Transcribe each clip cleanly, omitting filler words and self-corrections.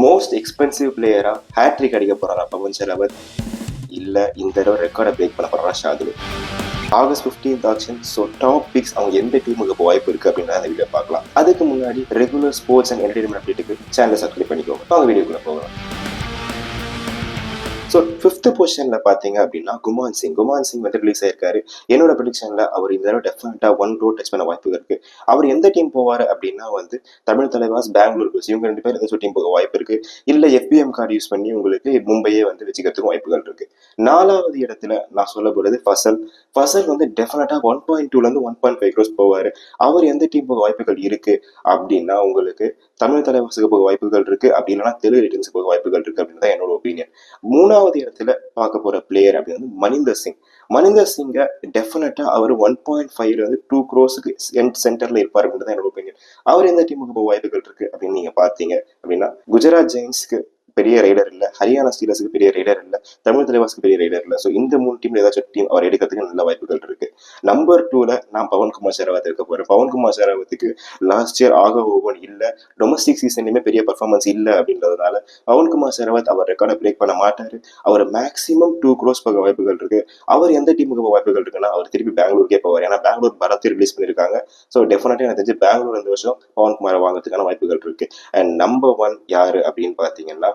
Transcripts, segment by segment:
Most expensive பிளேயரா hat-trick அடிக்க போறாரா பவன் ஷராவத், இல்ல இந்த தடவை ரெக்கார்டை பிரேக் பண்ண போறாரா Shardul? August 15th action. So top picks அவங்க எந்த டீமுக்கு இப்போ வாய்ப்பு இருக்கு அப்படின்னு அந்த வீடியோ பார்க்கலாம். அதுக்கு முன்னாடி ரெகுலர் ஸ்போர்ட்ஸ் அண்ட் என்டர்டைன்மெண்ட் அப்டேட்டுக்கு சேனலை சப்ஸ்கிரைப் பண்ணிக்கோங்க. அவங்க வீடியோக்குள்ள போகலாம். ஸோ ஃபிஃப்த் பொசிஷன்ல பாத்தீங்க அப்படின்னா குமான் சிங் வந்து ரிலீஸ் ஆயிருக்காரு. என்னோட ப்ரெடிக்ஷன்ல அவர் இந்த தடவை டெஃபினட்டா 1 crore டச் பண்ண வாய்ப்பு இருக்கு. அவர் எந்த டீம் போவாரு அப்படின்னா வந்து தமிழ் தலைவாஸ், பெங்களூர் புல்ஸ், இவங்க 2 பேர் ஏதாச்சும் டீம் போக வாய்ப்பு இருக்கு. இல்ல FBM கார்டு யூஸ் பண்ணி உங்களுக்கு மும்பையே வந்து வச்சுக்கிறதுக்கும் வாய்ப்புகள் இருக்கு. 4வது இடத்துல நான் சொல்ல போறது ஃபசல் வந்து டெஃபினட்டா 1.2 இருந்து 1.5 crores போவாரு. அவர் எந்த டீம் போக வாய்ப்புகள் இருக்கு அப்படின்னா உங்களுக்கு தமிழ் தலைவாசுக்கு போக வாய்ப்புகள் இருக்கு. அப்படி இல்லைன்னா தெலுங்கு ரைட்டன்ஸுக்கு போக வாய்ப்புகள் இருக்கு அப்படின்னு தான் என்னோட ஒப்பீனியன். 3வது இடத்துல பார்க்க போற பிளேயர் அப்படின்னு மணிந்தர் சிங்கை டெஃபினட்டா அவர் 1.5 இருந்து 2 crores சென்டர்ல இருப்பாரு அப்படின்னு என்னோட ஒப்பீனியன். அவர் எந்த டீமுக்கு போக வாய்ப்புகள் இருக்கு அப்படின்னு நீங்க பாத்தீங்க அப்படின்னா குஜராத் ஜெயின்ஸ்க்கு பெரிய ரைடர் இல்ல, ஹரியானா ஸ்டீலர்ஸ்க்கு பெரிய ரைடர் இல்ல, தமிழ் தலைவாஸ்க்கு பெரிய ரைடர் இல்ல. ஸோ இந்த 3 டீம்ல ஏதாச்சும் டீம் அவர் எடுக்கிறதுக்கு நல்ல வாய்ப்புகள் இருக்கு. நம்பர் 2ல நான் பவன்குமார் ஷெராவத் இருக்க போறேன். பவன்குமார் ஷெராவத்துக்கு லாஸ்ட் இயர் ஓவன் இல்ல, டொமஸ்டிக் சீசன்லயுமே பெரிய பர்ஃபார்மன்ஸ் இல்ல அப்படின்றதுனால பவன்குமார் ஷெராவத் அவர் ரெக்கார்டை பிரேக் பண்ண மாட்டாரு. அவர் மேக்ஸிமம் 2 crores போக வாய்ப்புகள் இருக்கு. அவர் எந்த டீமுக்கு போக வாய்ப்புகள் இருக்குன்னா அவர் திருப்பி பெங்களூருக்கே போவார். ஏன்னா பெங்களூர் பரத்தை ரிலீஸ் பண்ணிருக்காங்க. ஸோ டெஃபினட்டா எனக்கு தெரிஞ்சு பெங்களூர் இந்த வருஷம் பவன்குமாரை வாங்குறதுக்கான வாய்ப்புகள் இருக்கு. அண்ட் நம்பர் 1 யாரு அப்படின்னு பாத்தீங்கன்னா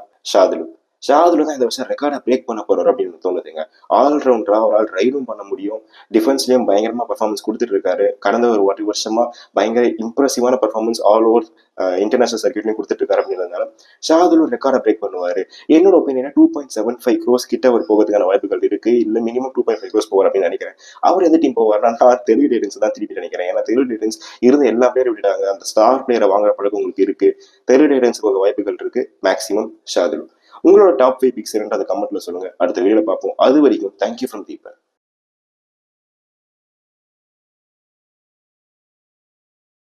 ஷாதுல் தான் இந்த வருஷம் ரெக்கார்டை பிரேக் பண்ண போறாரு அப்படின்னு தோணுதுங்க. ஆல்ரவுண்டரா ஒரு ஆள் ரைடும் பண்ண முடியும், டிஃபென்ஸ்லயும் பயங்கரமா பர்ஃபார்மன்ஸ் கொடுத்துட்டு இருக்காரு. கடந்த ஒரு வருஷமா பயங்கர இம்ப்ரெசிவான பர்ஃபார்மன்ஸ் ஆல் ஓவர் இன்டர்நேஷனல் சர்க்கியூட்லயும் கொடுத்துட்டு இருக்காரு அப்படின்றதுனால ஷாதுல் ரெக்கார்டை பிரேக் பண்ணுவாரு. என்னோட ஒப்பீனியன் 2.75 crores கிட்ட அவர் போகிறதுக்கான வாய்ப்புகள் இருக்கு. இல்ல மினிமம் 2.5 crores போவார் அப்படின்னு நினைக்கிறேன். அவர் எந்த டீம் போவார்னா நான் தெலுங்கு டைட்டன்ஸ் தான் திருப்பி நினைக்கிறேன். ஏன்னா தெலுங்கு டைட்டன்ஸ் இருந்த எல்லா பேரும் விட்டாங்க. அந்த ஸ்டார் பிளேயரை வாங்குற பழக்கம் உங்களுக்கு இருக்கு. தெலுங்கு டைட்டன்ஸ் போக வாய்ப்புகள் இருக்கு. மேக்ஸிமம் ஷாதுல். உங்களோட டாப் 5 பிக்ஸ் அதை கமெண்ட்ல சொல்லுங்க. அடுத்த வீடியோல பார்ப்போம். அது வரைக்கும் தேங்க்யூ ஃப்ரம் தீபன்.